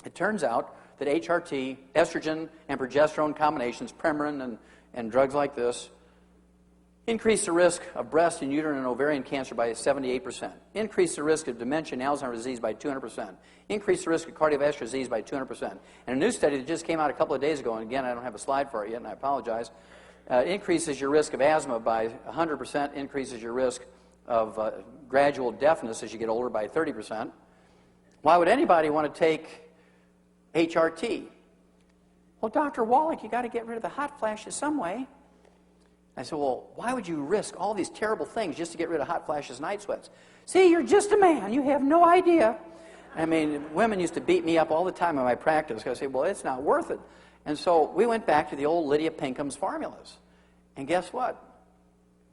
It turns out that HRT, estrogen and progesterone combinations, Premarin and drugs like this, increase the risk of breast and uterine and ovarian cancer by 78%. Increase the risk of dementia and Alzheimer's disease by 200%. Increase the risk of cardiovascular disease by 200%. And a new study that just came out a couple of days ago, and again, I don't have a slide for it yet, and I apologize, increases your risk of asthma by 100%, increases your risk of gradual deafness as you get older by 30%. Why would anybody want to take HRT? Well, Dr. Wallach, you got to get rid of the hot flashes some way. I said, well, why would you risk all these terrible things just to get rid of hot flashes, night sweats? See, you're just a man. You have no idea. I mean, women used to beat me up all the time in my practice. I say, well, it's not worth it. And so we went back to the old Lydia Pinkham's formulas. And guess what?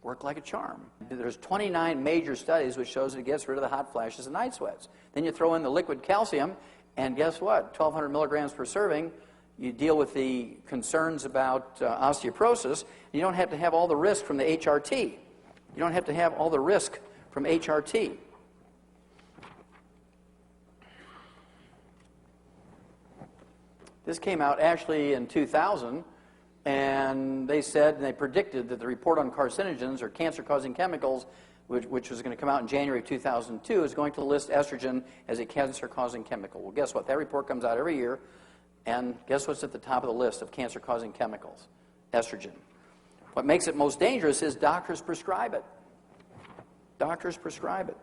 Worked like a charm. There's 29 major studies which shows that it gets rid of the hot flashes and night sweats. Then you throw in the liquid calcium, and guess what? 1,200 milligrams per serving. You deal with the concerns about osteoporosis. You don't have to have all the risk from the HRT. You don't have to have all the risk from HRT. This came out actually in 2000, and they said, and they predicted that the report on carcinogens or cancer-causing chemicals, which was going to come out in January of 2002, is going to list estrogen as a cancer-causing chemical. Well, guess what? That report comes out every year. And guess what's at the top of the list of cancer-causing chemicals? Estrogen. What makes it most dangerous is doctors prescribe it. Doctors prescribe it.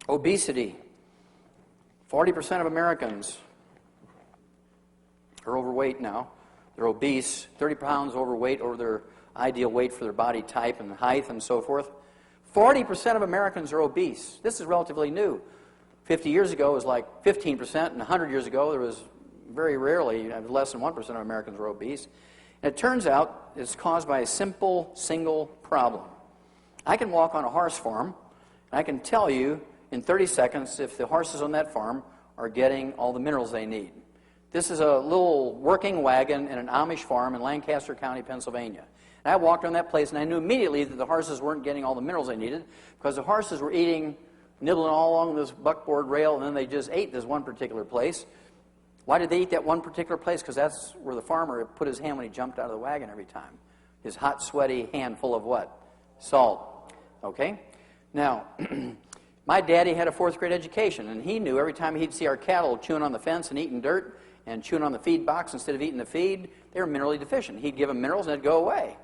Obesity. 40% of Americans are overweight now. They're obese, 30 pounds overweight over their ideal weight for their body type and height and so forth. 40% of Americans are obese. This is relatively new. 50 years ago, it was like 15%, and 100 years ago, there was very rarely, less than 1% of Americans were obese. And it turns out it's caused by a simple, single problem. I can walk on a horse farm, and I can tell you in 30 seconds if the horses on that farm are getting all the minerals they need. This is a little working wagon in an Amish farm in Lancaster County, Pennsylvania. And I walked on that place, and I knew immediately that the horses weren't getting all the minerals they needed because the horses were eating, nibbling all along this buckboard rail, and then they just ate this one particular place. Why did they eat that one particular place? Because that's where the farmer put his hand when he jumped out of the wagon every time. His hot, sweaty hand full of what? Salt. Okay? Now, my daddy had a fourth-grade education, and he knew every time he'd see our cattle chewing on the fence and eating dirt and chewing on the feed box instead of eating the feed, they were minerally deficient. He'd give them minerals, and it'd go away.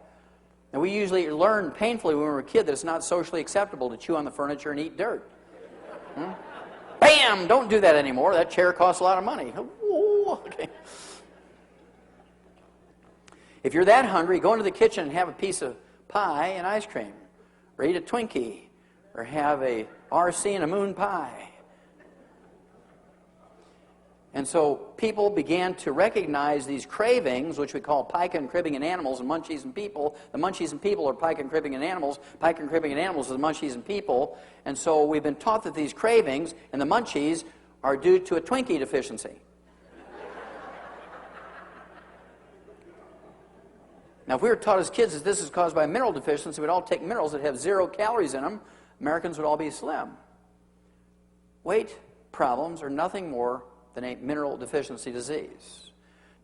And we usually learn painfully when we were a kid that it's not socially acceptable to chew on the furniture and eat dirt. Bam! Don't do that anymore. That chair costs a lot of money. Ooh, okay. If you're that hungry, go into the kitchen and have a piece of pie and ice cream, or eat a Twinkie, or have a RC and a moon pie. And so people began to recognize these cravings, which we call pica and cribbing in animals and munchies in people. The munchies in people are pica and cribbing in animals. Pica and cribbing in animals are the munchies in people. And so we've been taught that these cravings and the munchies are due to a Twinkie deficiency. Now, if we were taught as kids that this is caused by a mineral deficiency, we'd all take minerals that have 0 calories in them. Americans would all be slim. Weight problems are nothing more than a mineral deficiency disease.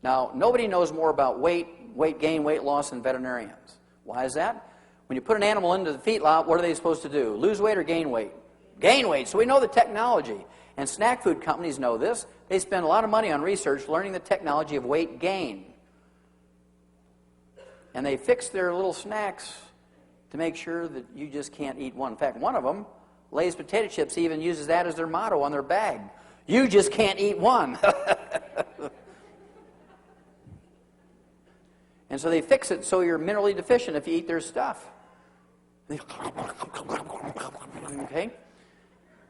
Now, nobody knows more about weight gain, weight loss than veterinarians. Why is that? When you put an animal into the feedlot, what are they supposed to do? Lose weight or gain weight? Gain weight. So we know the technology. And snack food companies know this. They spend a lot of money on research learning the technology of weight gain. And they fix their little snacks to make sure that you just can't eat one. In fact, one of them, Lay's potato chips, even uses that as their motto on their bag. You just can't eat one. And so they fix it so you're minerally deficient if you eat their stuff. Okay?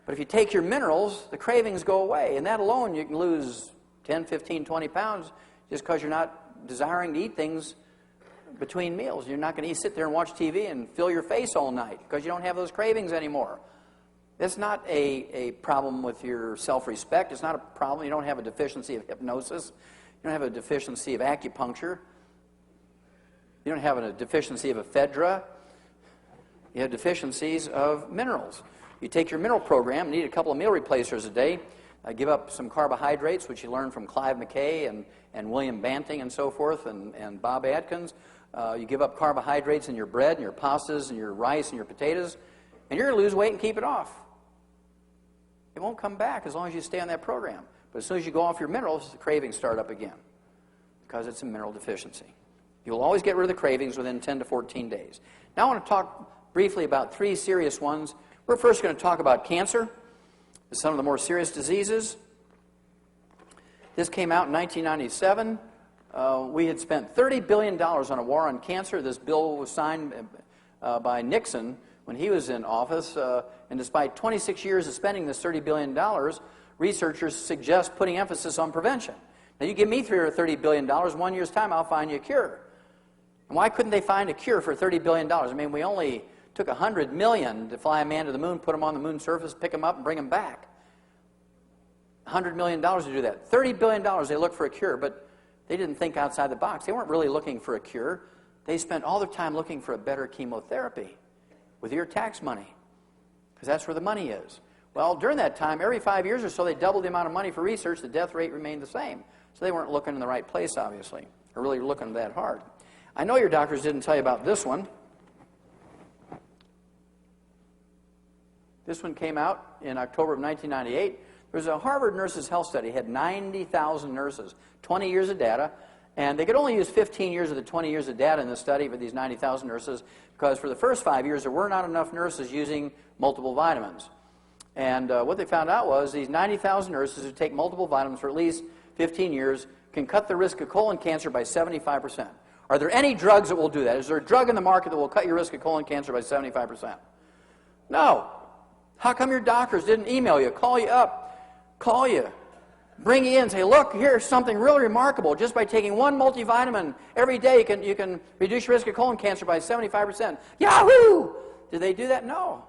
But if you take your minerals, the cravings go away. And that alone, you can lose 10, 15, 20 pounds just because you're not desiring to eat things between meals. You're not going to sit there and watch TV and fill your face all night because you don't have those cravings anymore. That's not a problem with your self-respect. It's not a problem. You don't have a deficiency of hypnosis. You don't have a deficiency of acupuncture. You don't have a deficiency of ephedra. You have deficiencies of minerals. You take your mineral program, need a couple of meal replacers a day, give up some carbohydrates, which you learn from Clive McKay and William Banting and so forth, and Bob Atkins. You give up carbohydrates in your bread and your pastas and your rice and your potatoes, and you're going to lose weight and keep it off. It won't come back as long as you stay on that program. But as soon as you go off your minerals, the cravings start up again because it's a mineral deficiency. You'll always get rid of the cravings within 10 to 14 days. Now I want to talk briefly about 3 serious ones. We're first going to talk about cancer. It's some of the more serious diseases. This came out in 1997. We had spent $30 billion on a war on cancer. This bill was signed by Nixon when he was in office. And despite 26 years of spending this $30 billion, researchers suggest putting emphasis on prevention. Now, you give me $30 billion, 1 year's time, I'll find you a cure. And why couldn't they find a cure for $30 billion? I mean, we only took $100 million to fly a man to the moon, put him on the moon's surface, pick him up, and bring him back. $100 million to do that. $30 billion, they looked for a cure, but they didn't think outside the box. They weren't really looking for a cure. They spent all their time looking for a better chemotherapy with your tax money, because that's where the money is. Well, during that time, every 5 years or so, they doubled the amount of money for research. The death rate remained the same. So they weren't looking in the right place, obviously, or really looking that hard. I know your doctors didn't tell you about this one. This one came out in October of 1998. There was a Harvard Nurses Health Study. It had 90,000 nurses, 20 years of data, and they could only use 15 years of the 20 years of data in the study for these 90,000 nurses because for the first 5 years there were not enough nurses using multiple vitamins. And what they found out was these 90,000 nurses who take multiple vitamins for at least 15 years can cut the risk of colon cancer by 75%. Are there any drugs that will do that? Is there a drug in the market that will cut your risk of colon cancer by 75%? No. How come your doctors didn't email you, call you up, call you, bring you in and say, look, here's something really remarkable. Just by taking one multivitamin every day, you can reduce your risk of colon cancer by 75%. Yahoo! Did they do that? No.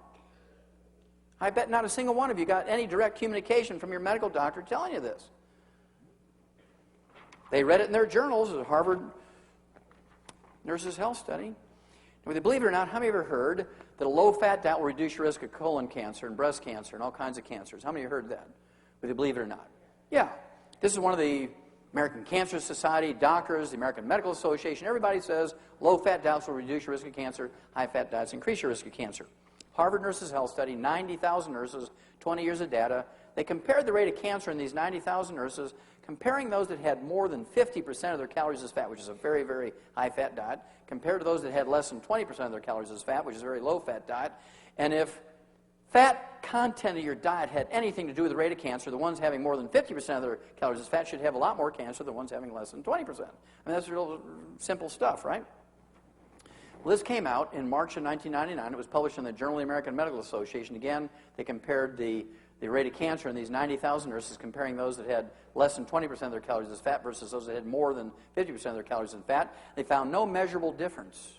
I bet not a single one of you got any direct communication from your medical doctor telling you this. They read it in their journals, a Harvard Nurses Health Study. Whether you believe it or not, how many of you have heard that a low-fat diet will reduce your risk of colon cancer and breast cancer and all kinds of cancers? How many of you heard that? Whether you believe it or not. Yeah. This is one of the American Cancer Society, doctors, the American Medical Association. Everybody says low-fat diets will reduce your risk of cancer, high-fat diets increase your risk of cancer. Harvard Nurses Health Study, 90,000 nurses, 20 years of data. They compared the rate of cancer in these 90,000 nurses, comparing those that had more than 50% of their calories as fat, which is a very, very high-fat diet, compared to those that had less than 20% of their calories as fat, which is a very low-fat diet. And if fat content of your diet had anything to do with the rate of cancer, the ones having more than 50% of their calories as fat should have a lot more cancer than the ones having less than 20%. I mean, that's real simple stuff, right? Well, this came out in March of 1999. It was published in the Journal of the American Medical Association. Again, they compared the rate of cancer in these 90,000 nurses, comparing those that had less than 20% of their calories as fat versus those that had more than 50% of their calories as fat. They found no measurable difference.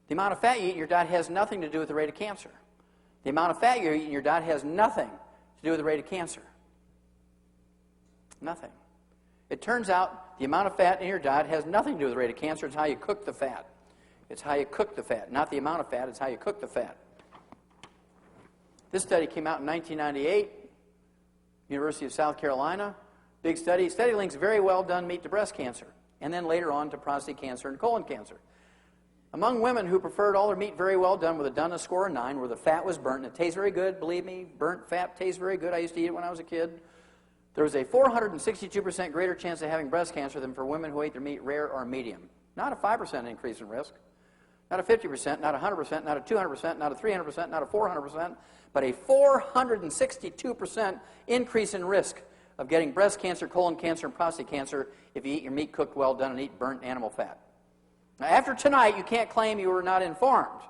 The amount of fat you eat in your diet has nothing to do with the rate of cancer. The amount of fat you eat in your diet has nothing to do with the rate of cancer. Nothing. It turns out the amount of fat in your diet has nothing to do with the rate of cancer. It's how you cook the fat. It's how you cook the fat. Not the amount of fat, it's how you cook the fat. This study came out in 1998, University of South Carolina. Big study. Study links very well done meat to breast cancer, and then later on to prostate cancer and colon cancer. Among women who preferred all their meat very well done with a doneness score of 9, where the fat was burnt, and it tastes very good, believe me, burnt fat tastes very good. I used to eat it when I was a kid. There was a 462% greater chance of having breast cancer than for women who ate their meat rare or medium. Not a 5% increase in risk. Not a 50%, not a 100%, not a 200%, not a 300%, not a 400%, but a 462% increase in risk of getting breast cancer, colon cancer, and prostate cancer if you eat your meat cooked well done and eat burnt animal fat. Now, after tonight, you can't claim you were not informed.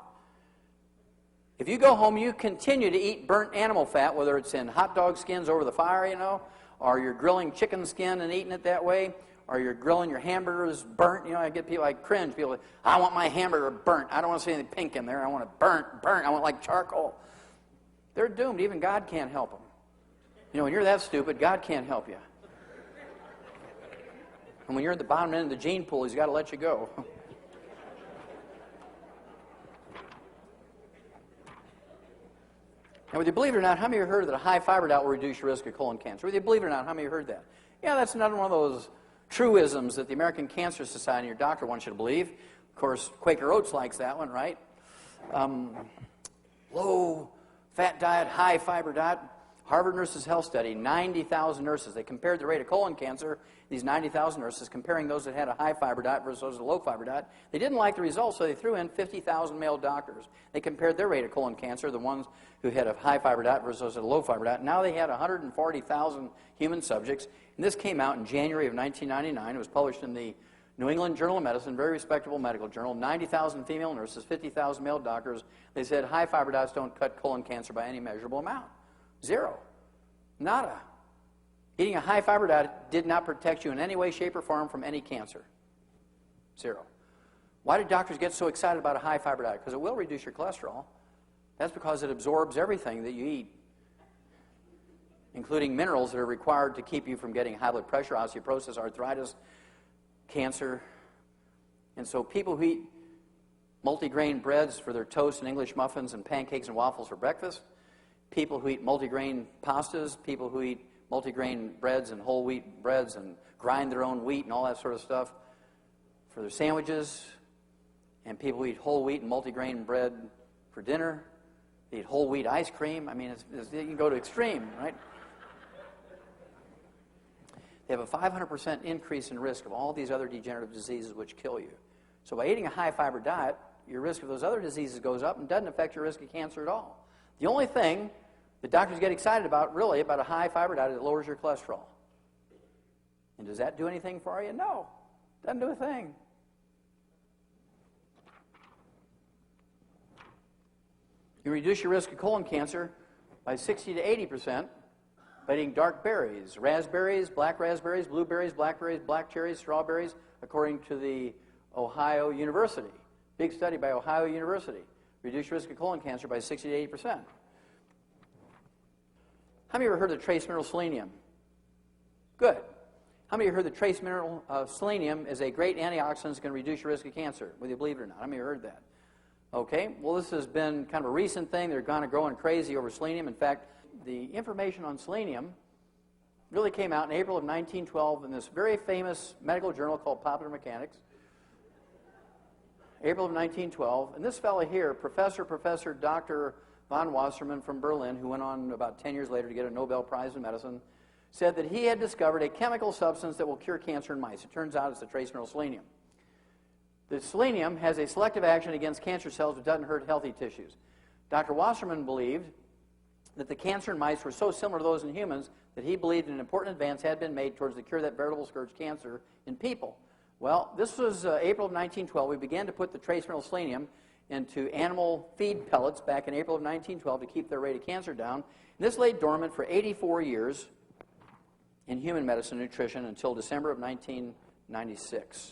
If you go home, you continue to eat burnt animal fat, whether it's in hot dog skins over the fire, or you're grilling chicken skin and eating it that way, or you're grilling your hamburgers burnt. I get people, I cringe. People, I want my hamburger burnt. I don't want to see anything pink in there. I want it burnt. I want like charcoal. They're doomed. Even God can't help them. When you're that stupid, God can't help you. And when you're at the bottom end of the gene pool, He's got to let you go. Now, whether you believe it or not, how many of you heard that a high fiber diet will reduce your risk of colon cancer? Whether you believe it or not, how many of you heard that? Yeah, that's another one of those truisms that the American Cancer Society and your doctor wants you to believe. Of course, Quaker Oats likes that one, right? Low-fat diet, high-fiber diet. Harvard Nurses Health Study, 90,000 nurses. They compared the rate of colon cancer, these 90,000 nurses, comparing those that had a high-fiber diet versus a low-fiber diet. They didn't like the results, so they threw in 50,000 male doctors. They compared their rate of colon cancer, the ones who had a high-fiber diet versus a low-fiber diet. Now they had 140,000 human subjects, and this came out in January of 1999. It was published in the New England Journal of Medicine, very respectable medical journal. 90,000 female nurses, 50,000 male doctors. They said high-fiber diets don't cut colon cancer by any measurable amount. Zero. Nada. Eating a high-fiber diet did not protect you in any way, shape, or form from any cancer. Zero. Why do doctors get so excited about a high-fiber diet? Because it will reduce your cholesterol. That's because it absorbs everything that you eat, including minerals that are required to keep you from getting high blood pressure, osteoporosis, arthritis, cancer. And so people who eat multigrain breads for their toast and English muffins and pancakes and waffles for breakfast, people who eat multigrain pastas, people who eat multigrain breads and whole wheat breads and grind their own wheat and all that sort of stuff for their sandwiches, and people who eat whole wheat and multigrain bread for dinner, they eat whole wheat ice cream. I mean, you can go to extreme, right? They have a 500% increase in risk of all these other degenerative diseases which kill you. So by eating a high-fiber diet, your risk of those other diseases goes up and doesn't affect your risk of cancer at all. The only thing the doctors get excited about, really, about a high-fiber diet is it lowers your cholesterol. And does that do anything for you? No. Doesn't do a thing. You reduce your risk of colon cancer by 60 to 80% by eating dark berries, raspberries, black raspberries, blueberries, blackberries, black cherries, strawberries, according to the Ohio University. Big study by Ohio University. Reduce your risk of colon cancer by 60 to 80%. How many of you ever heard of trace mineral selenium? Good. How many of you heard the trace mineral selenium is a great antioxidant that's going to reduce your risk of cancer, whether you believe it or not? How many of you heard that? Okay, well, this has been kind of a recent thing. They're kind of growing crazy over selenium. In fact, the information on selenium really came out in April of 1912 in this very famous medical journal called Popular Mechanics. April of 1912. And this fellow here, Professor Dr. von Wassermann from Berlin, who went on about 10 years later to get a Nobel Prize in medicine, said that he had discovered a chemical substance that will cure cancer in mice. It turns out it's the trace mineral selenium. The selenium has a selective action against cancer cells but doesn't hurt healthy tissues. Dr. Wassermann believed that the cancer in mice were so similar to those in humans that he believed an important advance had been made towards the cure of that veritable scourge cancer in people. Well, this was April of 1912. We began to put the trace mineral selenium into animal feed pellets back in April of 1912 to keep their rate of cancer down. And this lay dormant for 84 years in human medicine and nutrition until December of 1996.